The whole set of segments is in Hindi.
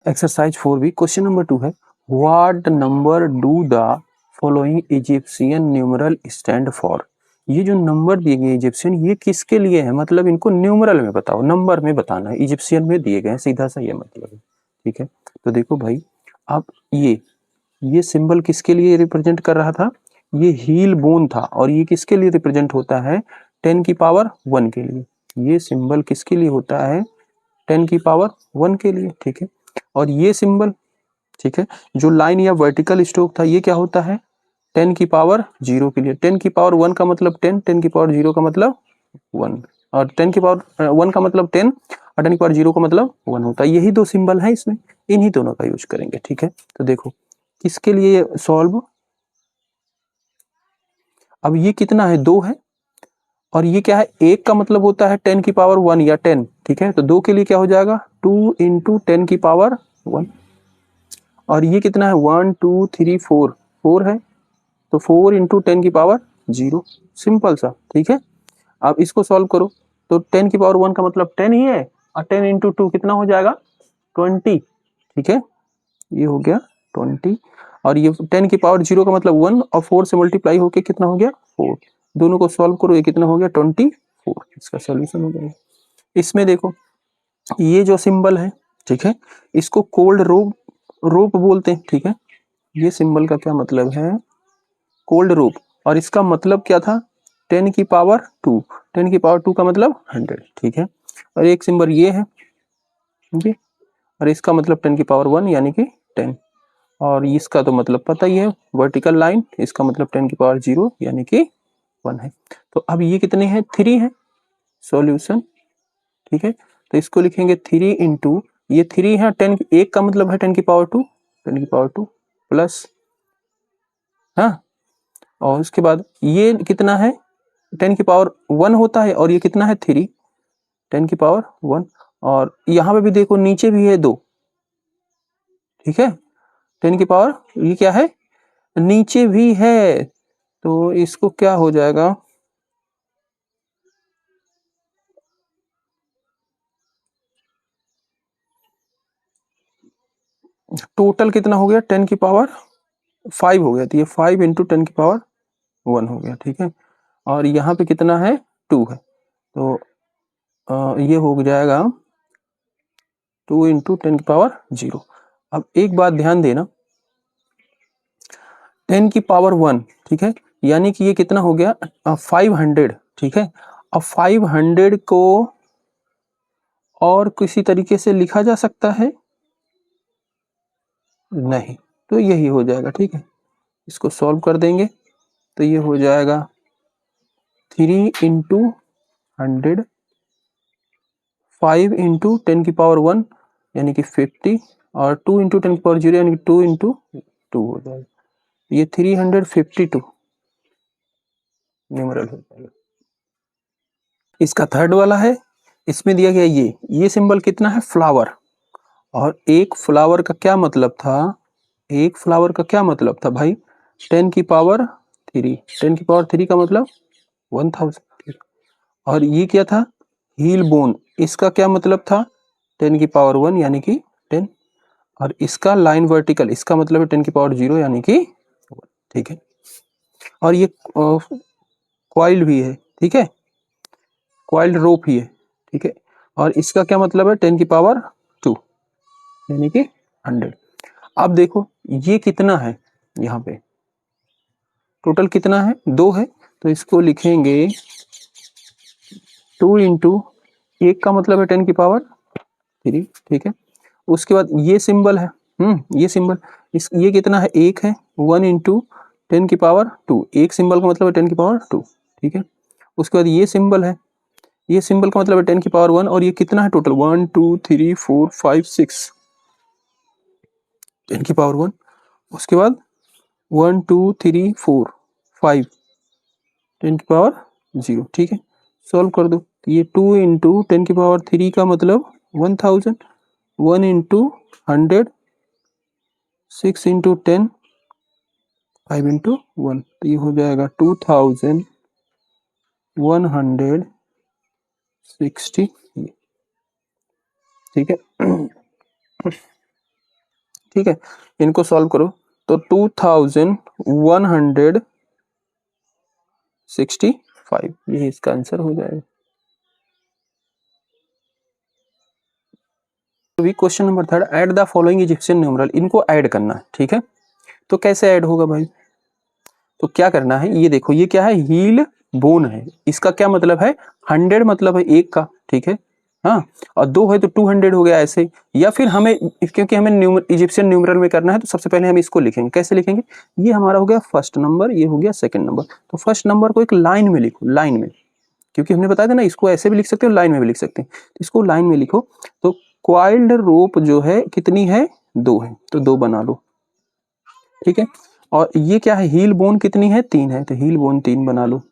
एक्सरसाइज 4B क्वेश्चन नंबर 2 है what number do the following Egyptian numeral stand for. ये जो नंबर दिए गए इजिप्शियन ये किसके लिए है, मतलब इनको न्यूमरल में बताओ, नंबर में बताना है, इजिप्शियन में दिए गए हैं, सीधा सा ये मतलब है। ठीक है, तो देखो भाई, अब ये सिंबल किसके लिए रिप्रेजेंट कर रहा था, ये हील बोन था, और ये किसके लिए रिप्रेजेंट होता है, 10 की पावर 1 के लिए। ये सिंबल किसके लिए होता है, 10 की पावर 1 के लिए। ठीक है, और ये सिंबल, ठीक है, जो लाइन या वर्टिकल स्ट्रोक था ये क्या होता है, 10 की पावर 0 के लिए। 10 की पावर 1 का मतलब 10, 10 की पावर 0 का मतलब 1, और 10 की पावर 1 का मतलब 10, और 10 की पावर 0 का मतलब 1 होता है। यही दो सिंबल है इसमें, इन्हीं दोनों का यूज करेंगे। ठीक है, तो देखो किसके लिए सॉल्व, अब ये कितना है, 2 है, और ये क्या है, 1 का मतलब होता है 10 की पावर 1 या 10। ठीक है, तो 2 के लिए क्या हो जाएगा, 2 इंटू 10 की पावर 1, और ये कितना है, 1 2 3 4, 4 है, तो 4 इंटू 10 की पावर 0, सिंपल सा। ठीक है, अब इसको सॉल्व करो, तो 10 की पावर 1 का मतलब 10 ही है, और 10 इंटू 2 कितना हो जाएगा, 20। ठीक है, ये हो गया 20, और ये 10 की पावर 0 का मतलब 1, और 4 से मल्टीप्लाई होके कितना हो गया, 4। दोनों को सॉल्व करो, ये कितना हो गया, 24, इसका सोल्यूशन हो जाएगा। इसमें देखो ये जो सिंबल है, ठीक है, इसको कोल्ड रोप रोप बोलते हैं। ठीक है, ये सिंबल का क्या मतलब है, कोल्ड रोप, और इसका मतलब क्या था, 10 की पावर 2, 10 की पावर 2 का मतलब 100। ठीक है, और एक सिंबल ये है, ठीक, और इसका मतलब 10 की पावर 1 यानी कि 10, और इसका तो मतलब पता ही है, वर्टिकल लाइन, इसका मतलब 10 की पावर 0 यानी कि 1 है। तो अब ये कितने हैं, 3 है सॉल्यूशन। ठीक है, तो इसको लिखेंगे 3 इंटू, ये 3 है, 10 एक का मतलब है 10 की पावर 2, 10 की पावर 2 प्लस, हाँ, और उसके बाद ये कितना है, 10 की पावर 1 होता है, और ये कितना है 3, 10 की पावर 1, और यहाँ पे भी देखो नीचे भी है 2। ठीक है, 10 की पावर ये क्या है, नीचे भी है, तो इसको क्या हो जाएगा, टोटल कितना हो गया, 10 की पावर 5 हो गया, तो ये 5 इंटू 10 की पावर 1 हो गया। ठीक है, और यहाँ पे कितना है, 2 है, तो ये हो जाएगा 2 इंटू 10 की पावर 0। अब एक बात ध्यान देना, 10 की पावर 1, ठीक है, यानी कि ये कितना हो गया, 500। ठीक है, अब 500 को और किसी तरीके से लिखा जा सकता है, नहीं, तो यही हो जाएगा। ठीक है, इसको सॉल्व कर देंगे, तो ये हो जाएगा 3 इंटू 100, 5 इंटू 10 की पावर 1 यानी कि 50, और 2 इंटू 10 की पावर 0 यानी कि 2 इंटू 2 हो जाएगा, ये 352 न्यूमरल हो जाएगा। इसका थर्ड वाला है, इसमें दिया गया ये सिंबल कितना है, फ्लावर, और एक फ्लावर का क्या मतलब था, एक फ्लावर का क्या मतलब था भाई, 10 की पावर 3, 10 की पावर 3 का मतलब 1000। और ये क्या था, हील बोन, इसका क्या मतलब था, 10 की पावर 1 यानी कि 10, और इसका लाइन वर्टिकल, इसका मतलब है 10 की पावर 0 यानी कि 1। ठीक है, और ये क्वाइल भी है, ठीक है, क्वाइल्ड रोप ही है। ठीक है, और इसका क्या मतलब है, 10 की पावर 2 यानी कि 100। अब देखो ये कितना है, यहाँ पे टोटल कितना है, 2 है, तो इसको लिखेंगे 2 इंटू, एक का मतलब है 10 की पावर 3। ठीक है, उसके बाद ये सिंबल है, ये सिंबल, इस ये कितना है, 1 है, 1 इंटू 10 की पावर 2, एक सिंबल का मतलब है 10 की पावर 2। ठीक है, उसके बाद ये सिंबल है, ये सिंबल का मतलब है 10 की पावर 1, और ये कितना है टोटल, 1 2 3 4 5 6, 10 की पावर 1, उसके बाद 1 2 3 4 5, 10 की पावर 0। ठीक है, सॉल्व कर दो, ये 2 इंटू 10 की पावर 3 का मतलब 1000, 1 इंटू 100, 6 इंटू 10, 5 इंटू 1, तो ये हो जाएगा 2160। ठीक है, ठीक है, इनको सॉल्व करो तो 2165 यही इसका आंसर हो जाएगा। तो question number 3, add the following Egyptian numeral, इनको ऐड करना है। ठीक है, तो कैसे ऐड होगा भाई, तो क्या करना है, ये देखो ये क्या है, हील बोन है, इसका क्या मतलब है, 100 मतलब है एक का, ठीक है, हाँ, और 2 है तो 200 हो गया ऐसे। या फिर हमें, क्योंकि हमें इजिप्शियन न्यूमरल में करना है तो सबसे पहले हम इसको लिखेंगे, कैसे लिखेंगे, ये हमारा हो गया फर्स्ट नंबर, ये हो गया सेकंड नंबर, तो फर्स्ट नंबर को एक लाइन में लिखो, लाइन में, क्योंकि हमने बताया था ना इसको ऐसे भी लिख सकते हो, लाइन में भी लिख सकते हैं, इसको लाइन में लिखो। तो क्वाइल्ड रोप जो है कितनी है, 2 है, तो 2 बना लो, ठीक है, और ये क्या है, हील बोन कितनी है, 3 है, तो हील बोन 3 बना लो,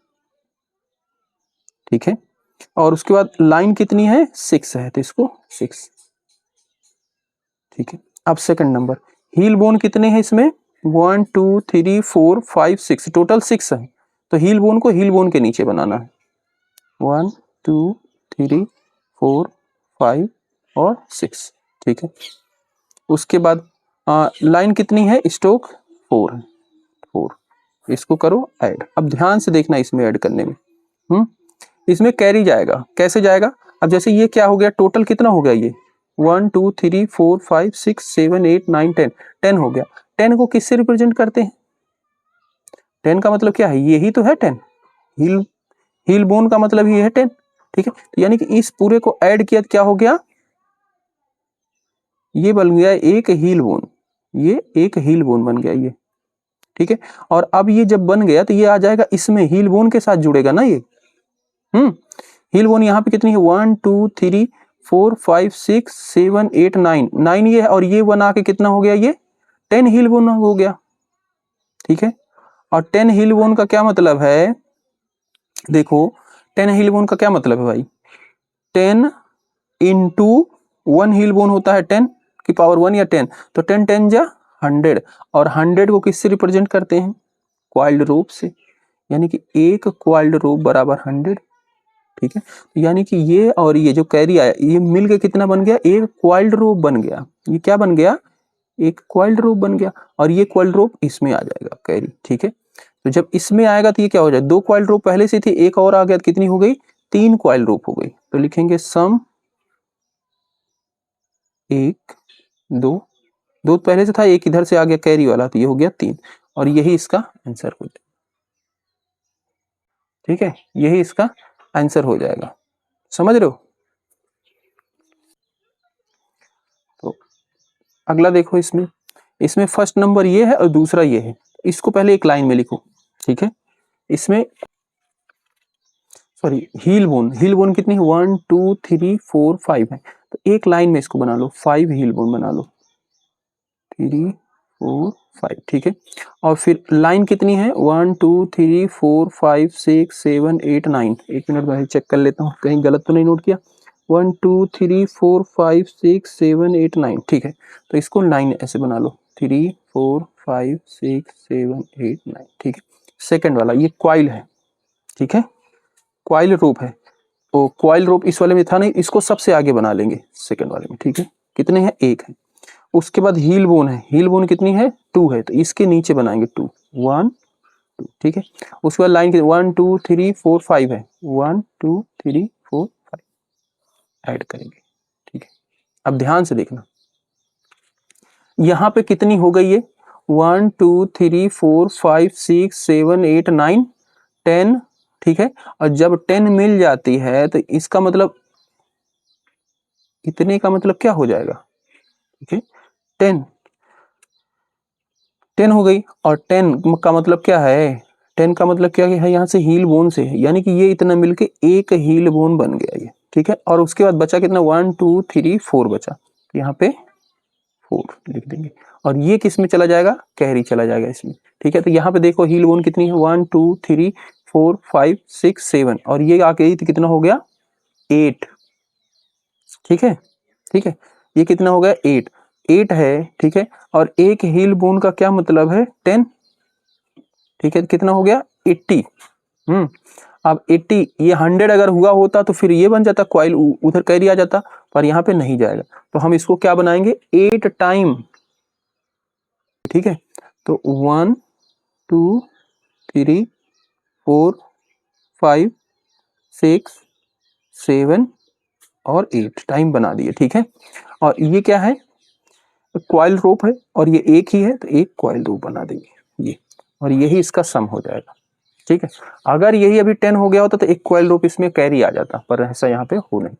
ठीक है, और उसके बाद लाइन कितनी है, 6 है, तो इसको 6, ठीक है। अब सेकंड नंबर, हील बोन कितने हैं इसमें, 1 2 3 4 5 6, टोटल 6 है, तो हील बोन को हील बोन के नीचे बनाना है, 1 2 3 4 5 और 6, ठीक है। उसके बाद लाइन कितनी है, स्टोक 4 है, 4, इसको करो ऐड। अब ध्यान से देखना इसमें ऐड करने में, इसमें कैरी जाएगा, कैसे जाएगा, अब जैसे ये क्या हो गया, टोटल कितना हो गया, ये 1 2 3 4 5 6 7 8 9 10, 10 हो गया। 10 को किससे रिप्रेजेंट करते हैं, 10 का मतलब क्या है, यही तो है 10, हील हील बोन का मतलब ये है 10, ठीक है, तो यानी कि इस पूरे को ऐड किया तो क्या हो गया, ये बन गया एक हील बोन, ये एक हील बोन बन गया ये, ठीक है। और अब ये जब बन गया तो ये आ जाएगा इसमें, हील बोन के साथ जुड़ेगा ना ये, हील बोन यहाँ पे कितनी है, 1 2 3 4 5 6 7 8 9, 9 ये है, और ये बना के कितना हो गया, ये 10 हील बोन हो गया, ठीक है। और 10 हील बोन का क्या मतलब है, देखो 10 हील बोन का क्या मतलब है भाई, 10 इंटू 1 हील बोन होता है 10 की पावर 1 या 10, तो 10 10 जा 100, और 100 को किससे रिप्रेजेंट करते हैं, क्वाइल्ड रोप से, यानी कि एक क्वाइल्ड रोप बराबर 100, ठीक है। यानी कि ये और ये जो कैरी आया, ये मिल के कितना बन गया, एक क्वाइल्ड रोप बन गया, ये क्या बन गया, एक क्वाइल्ड रोप बन गया, और ये क्वाइल्ड रोप इसमें आ जाएगा कैरी, ठीक है। तो जब इसमें आएगा तो ये क्या हो जाए, 2 क्वाइल्ड रोप पहले से थी, एक और आ गया तो कितनी हो गई, 3 क्वाइल्ड रोप हो गई, तो लिखेंगे सम 1 2, 2 पहले से था, एक इधर से आ गया कैरी वाला, तो ये हो गया 3, और यही इसका आंसर हो जाएगा, ठीक है, यही इसका आंसर हो जाएगा, समझ रहे हो। तो अगला देखो, इसमें इसमें फर्स्ट नंबर ये है और दूसरा ये है, इसको पहले एक लाइन में लिखो, ठीक है। इसमें सॉरी, हील बोन कितनी है, 1 2 3 4 5 है, तो एक लाइन में इसको बना लो, 5 हील बोन बना लो, 3 4 5, ठीक है। और फिर लाइन कितनी है, 1 2 3 4 5 6 7 8 9, एक मिनट में चेक कर लेता हूँ कहीं गलत तो नहीं नोट किया, 1 2 3 4 5 6 7 8 9, ठीक है, तो इसको 9 ऐसे बना लो, 3 4 5 6 7 8 9, ठीक है। सेकंड वाला ये क्वाइल है, ठीक है, क्वाइल रोप है, तो क्वाइल रोप इस वाले में था नहीं, इसको सबसे आगे बना लेंगे सेकंड वाले में, ठीक है, कितने हैं, एक है। उसके बाद हील बोन है, हील बोन कितनी है, 2 है, तो इसके नीचे बनाएंगे 2 1 2, ठीक है। उसके बाद लाइन 1 2 3 4 5 है, 1 2 3 4 5 ऐड करेंगे, ठीक है। अब ध्यान से देखना, यहाँ पे कितनी हो गई है, 1 2 3 4 5 6 7 8 9 10, ठीक है। और जब 10 मिल जाती है तो इसका मतलब, इतने का मतलब क्या हो जाएगा, ठीक है, 10 10 हो गई, और 10 का मतलब क्या है, 10 का मतलब क्या है, यहाँ से हील बोन से है, यानी कि ये इतना मिलके एक हील बोन बन गया ये, ठीक है। और उसके बाद बचा कितना, 1 2 3 4 बचा, तो यहाँ पे 4 लिख देंगे, और ये किस में चला जाएगा, कैरी चला जाएगा इसमें, ठीक है। तो यहाँ पे देखो हील बोन कितनी है, 1 2 3 4 5 6 7, और ये आके तो कितना हो गया, 8, ठीक है, ठीक है, ये कितना हो गया, 8 8 है, ठीक है। और एक हील बोन का क्या मतलब है, 10, ठीक है, कितना हो गया, 80, अब 80, ये 100 अगर हुआ होता तो फिर ये बन जाता क्वाइल, उधर कैरी आ जाता, पर यहाँ पे नहीं जाएगा, तो हम इसको क्या बनाएंगे, 8 टाइम ठीक है। तो 1 2 3 4 5 6 7 और 8 टाइम बना दिए, ठीक है। और ये क्या है, कॉइल रोप है और ये एक ही है तो एक कॉइल रोप बना देंगे ये, और यही इसका सम हो जाएगा, ठीक है। अगर यही अभी 10 हो गया होता तो एक कॉइल रोप इसमें कैरी आ जाता, पर ऐसा यहाँ पे हो नहीं।